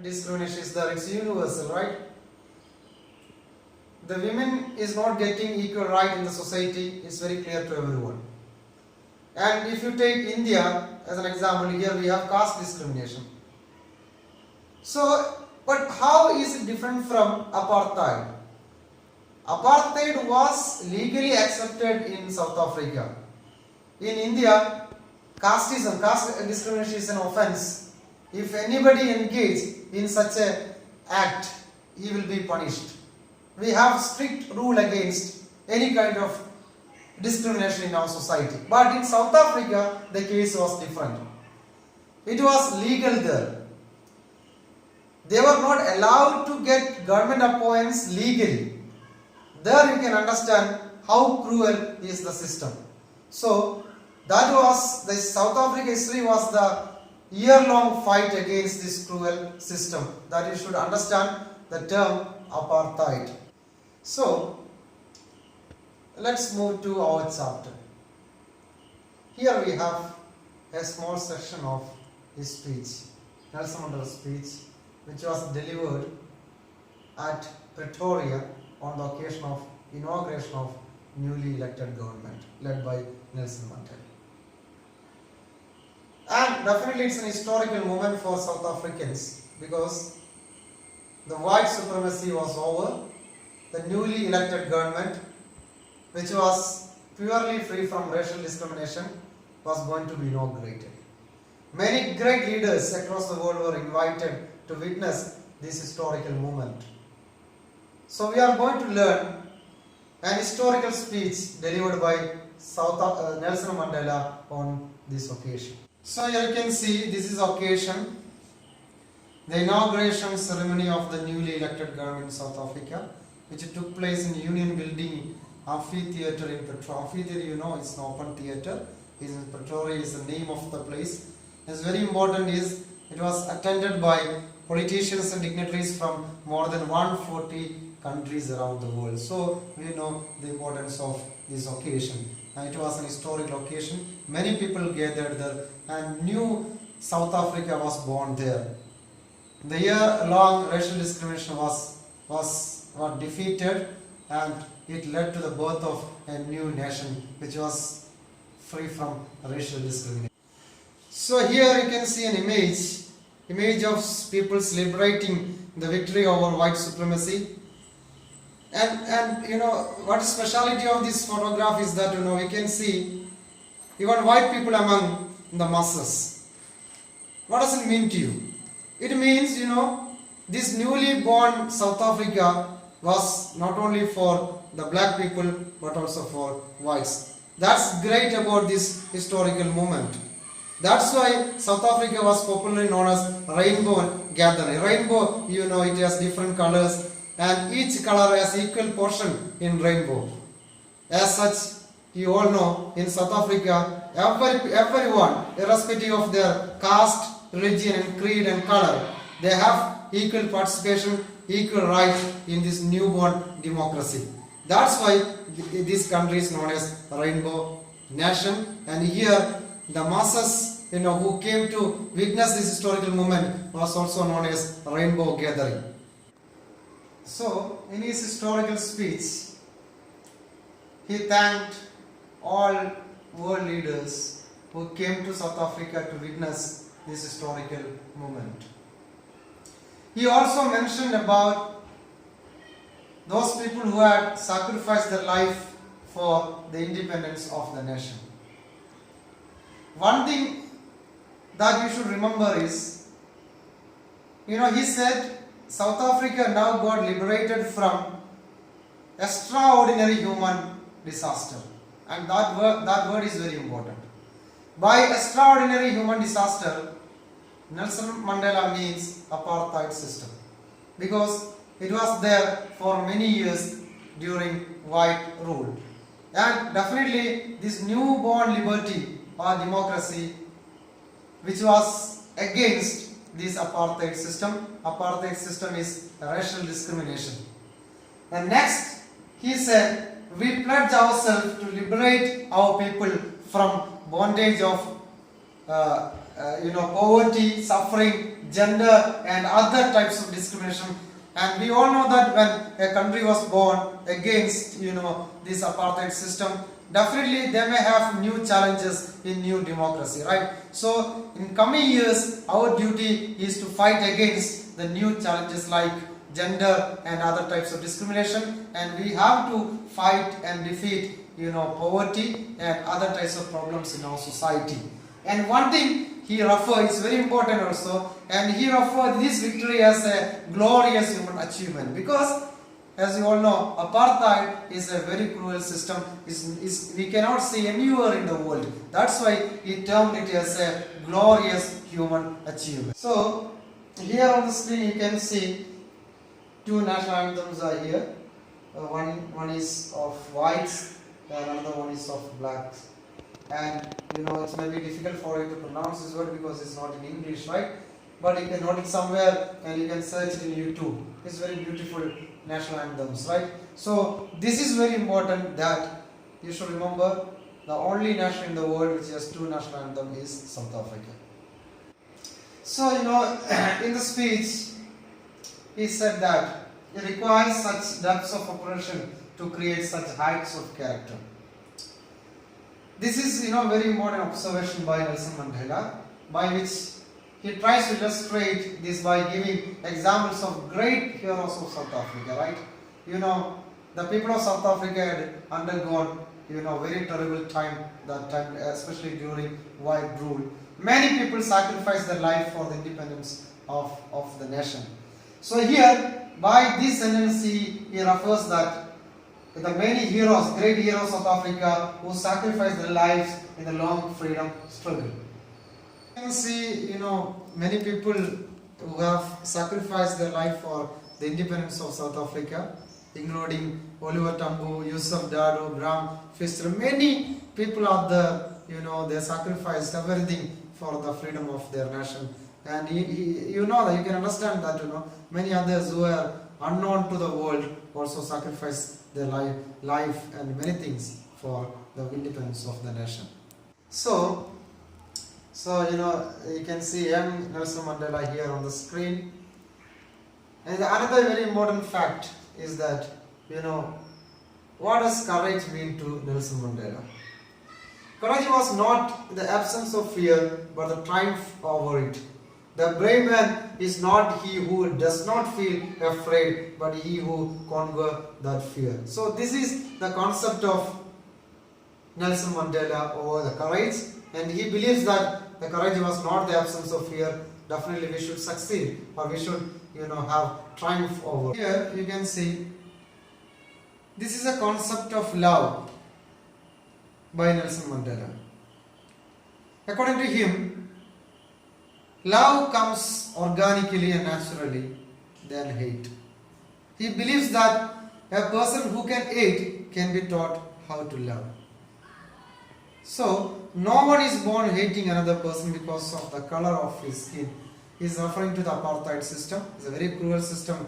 Discrimination is there, it's universal, right? The women is not getting equal right in the society, it's very clear to everyone. And if you take India as an example, here we have caste discrimination. So, but how is it different from apartheid? Apartheid was legally accepted in South Africa. In India, caste discrimination is an offense. If anybody engaged in such an act, he will be punished. We have strict rule against any kind of discrimination in our society. But in South Africa, the case was different. It was legal there. They were not allowed to get government appointments legally. There you can understand how cruel is the system. So that was the South Africa history was the year-long fight against this cruel system. That you should understand the term apartheid. So let's move to our chapter. Here we have a small section of his speech, Nelson Mandela's speech, which was delivered at Pretoria on the occasion of inauguration of newly elected government led by Nelson Mandela. And definitely it's an historical moment for South Africans because the white supremacy was over. The newly elected government, which was purely free from racial discrimination, was going to be inaugurated. Many great leaders across the world were invited to witness this historical moment. So we are going to learn an historical speech delivered by Nelson Mandela on this occasion. So here you can see this is occasion, the inauguration ceremony of the newly elected government in South Africa, which took place in Union Building Amphitheatre in Pretoria. Amphitheatre, you know, it's an open theatre. Pretoria is the name of the place. It's very important is it was attended by politicians and dignitaries from more than 140 countries around the world. So we know the importance of this occasion. And it was an historic occasion. Many people gathered there and new South Africa was born there. The year-long racial discrimination was defeated and it led to the birth of a new nation which was free from racial discrimination. So here you can see an image of people celebrating the victory over white supremacy. And you know what is speciality of this photograph is that we can see even white people among the masses. What does it mean to you? It means this newly born South Africa was not only for the black people but also for whites. That's great about this historical moment. That's why South Africa was popularly known as rainbow gathering. Rainbow, it has different colors and each color has equal portion in rainbow. As such, you all know in South Africa, everyone, irrespective of their caste, religion and creed and color, they have equal participation, equal right in this newborn democracy. That's why this country is known as Rainbow Nation. And here the masses who came to witness this historical moment was also known as Rainbow Gathering. So in his historical speech, he thanked all world leaders who came to South Africa to witness this historical moment. He also mentioned about those people who had sacrificed their life for the independence of the nation. One thing that you should remember is, he said South Africa now got liberated from extraordinary human disaster. And that word is very important. By extraordinary human disaster, Nelson Mandela means apartheid system, because it was there for many years during white rule. And definitely this newborn liberty or democracy which was against this apartheid system. Apartheid system is racial discrimination. And next he said, we pledge ourselves to liberate our people from bondage of poverty, suffering, gender and other types of discrimination. And we all know that when a country was born against this apartheid system, definitely they may have new challenges in new democracy, right? So in coming years, our duty is to fight against the new challenges like gender and other types of discrimination, and we have to fight and defeat poverty and other types of problems in our society. And one thing he refers is very important also, and he refers this victory as a glorious human achievement, because as you all know, apartheid is a very cruel system. We cannot see anywhere in the world. That's why he termed it as a glorious human achievement. So here on the screen you can see two national anthems are here. One is of whites and another one is of blacks. And it may be difficult for you to pronounce this word because it's not in English, right? But you can note it somewhere and you can search it in YouTube. It's very beautiful national anthems, right? So this is very important that you should remember the only nation in the world which has two national anthems is South Africa. So in the speech he said that it requires such depths of oppression to create such heights of character. This is very important observation by Nelson Mandela, by which he tries to illustrate this by giving examples of great heroes of South Africa, right? The people of South Africa had undergone very terrible time that time, especially during white rule. Many people sacrificed their life for the independence of the nation. So here, by this sentence, he refers that the many heroes, great heroes of Africa who sacrificed their lives in the long freedom struggle. You can see, many people who have sacrificed their life for the independence of South Africa, including Oliver Tambo, Yusuf Dado, Graham Pfister. Many people are there, they sacrificed everything for the freedom of their nation. And you can understand that many others who are unknown to the world also sacrificed their life and many things for the independence of the nation. So you can see young Nelson Mandela here on the screen. And another very important fact is that what does courage mean to Nelson Mandela? Courage was not the absence of fear but the triumph over it. The brave man is not he who does not feel afraid, but he who conquers that fear. So this is the concept of Nelson Mandela over the courage, and he believes that the courage was not the absence of fear. Definitely we should succeed, or we should have triumph over. Here you can see this is a concept of love by Nelson Mandela. According to him, love comes organically and naturally than hate. He believes that a person who can hate can be taught how to love. So, no one is born hating another person because of the color of his skin. He is referring to the apartheid system. It's a very cruel system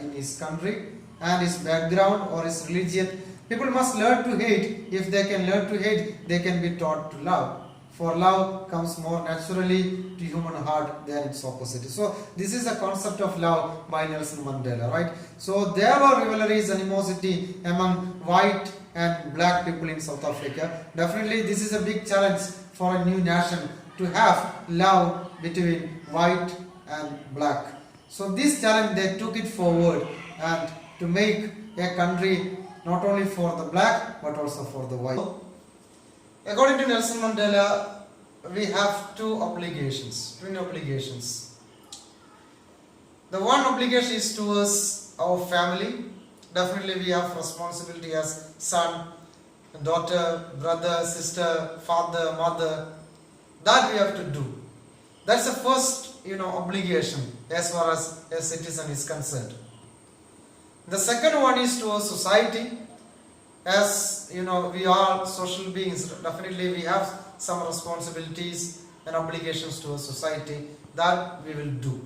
in his country, and his background or his religion. People must learn to hate. If they can learn to hate, they can be taught to love. For love comes more naturally to human heart than its opposite. So this is a concept of love by Nelson Mandela, right? So there were rivalries, animosity among white and black people in South Africa. Definitely this is a big challenge for a new nation to have love between white and black. So this challenge they took it forward and to make a country not only for the black but also for the white. According to Nelson Mandela, we have twin obligations. The one obligation is towards our family. Definitely we have responsibility as son, daughter, brother, sister, father, mother. That we have to do. That's the first obligation as far as a citizen is concerned. The second one is towards society. As we are social beings, definitely we have some responsibilities and obligations towards society that we will do.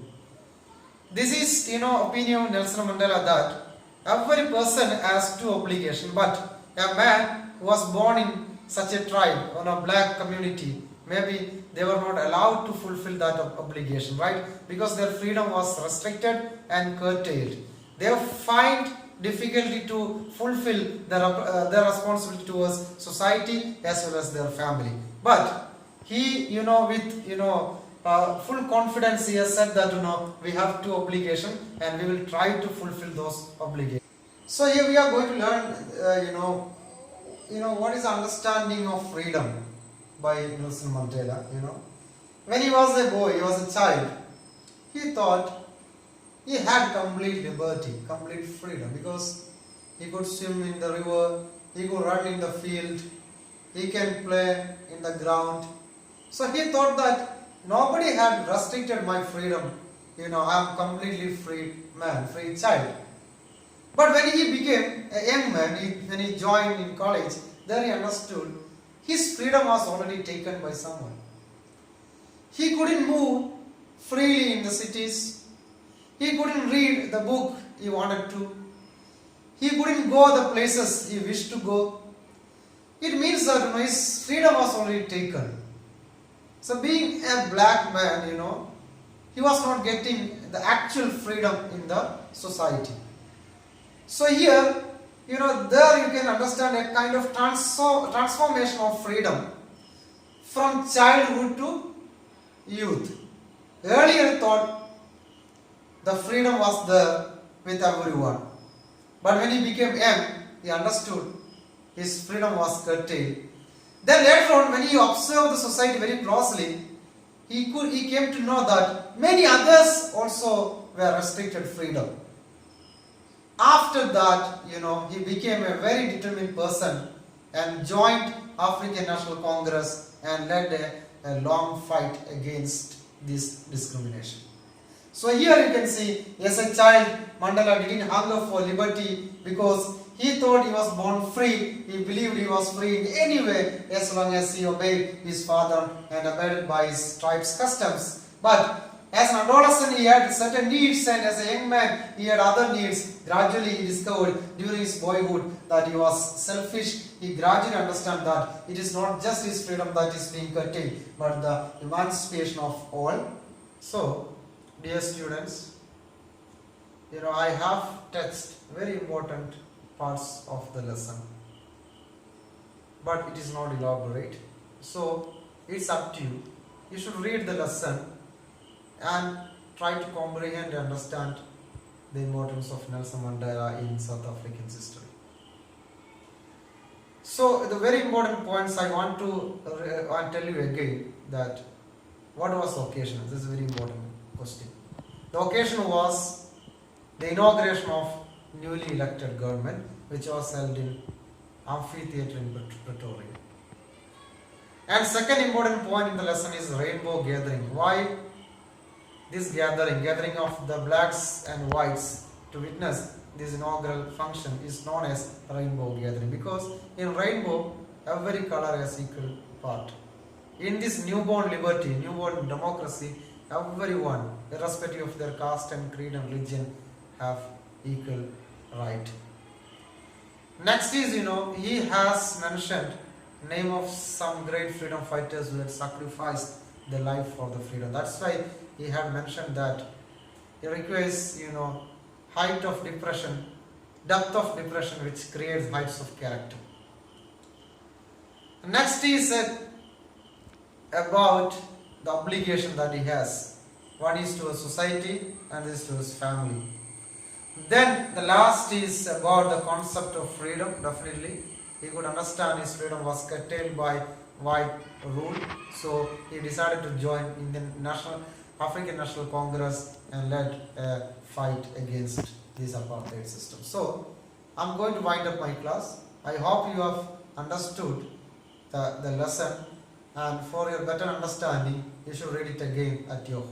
This is opinion of Nelson Mandela that every person has two obligations, but a man who was born in such a tribe or a black community maybe they were not allowed to fulfill that obligation, right? Because their freedom was restricted and curtailed. They find difficulty to fulfill their responsibility towards society as well as their family. But he, with full confidence, he has said that we have two obligations and we will try to fulfill those obligations. So here we are going to learn, what is the understanding of freedom by Nelson Mandela. When he was a boy, he was a child, he thought he had complete liberty, complete freedom, because he could swim in the river, he could run in the field, he can play in the ground. So he thought that nobody had restricted my freedom. I am completely free man, free child. But when he became a young man, when he joined in college, then he understood his freedom was already taken by someone. He couldn't move freely in the cities. He couldn't read the book he wanted to. He couldn't go the places he wished to go. It means that his freedom was already taken. So being a black man, he was not getting the actual freedom in the society. So here, there you can understand a kind of transformation of freedom from childhood to youth. Earlier he thought the freedom was there with everyone. But when he became young, he understood his freedom was curtailed. Then later on, when he observed the society very closely, he came to know that many others also were restricted freedom. After that, he became a very determined person and joined African National Congress and led a long fight against this discrimination. So here you can see, as a child, Mandela didn't hunger for liberty because he thought he was born free. He believed he was free in any way as long as he obeyed his father and abided by his tribe's customs. But as an adolescent, he had certain needs, and as a young man, he had other needs. Gradually, he discovered during his boyhood that he was selfish. He gradually understood that it is not just his freedom that is being curtailed, but the emancipation of all. So, dear students, I have touched very important parts of the lesson, but it is not elaborate. So, it's up to you. You should read the lesson and try to comprehend and understand the importance of Nelson Mandela in South African history. So the very important points I want to tell you again, that what was the occasion? This is a very important question. The occasion was the inauguration of newly elected government, which was held in amphitheatre in Pretoria. And second important point in the lesson is rainbow gathering. Why this gathering of the blacks and whites to witness this inaugural function is known as rainbow gathering? Because in rainbow, every color has equal part. In this newborn liberty, newborn democracy, everyone, irrespective of their caste and creed and religion, have equal right. Next is, he has mentioned name of some great freedom fighters who had sacrificed their life for the freedom. That's why he had mentioned that it requires, height of depression, depth of depression, which creates heights of character. Next is about the obligation that he has. One is to a society and this is to his family. Then the last is about the concept of freedom. Definitely, he could understand his freedom was curtailed by white rule. So he decided to join Indian African National Congress and led a fight against this apartheid system. So I'm going to wind up my class. I hope you have understood the lesson, and for your better understanding, you should read it again at your home.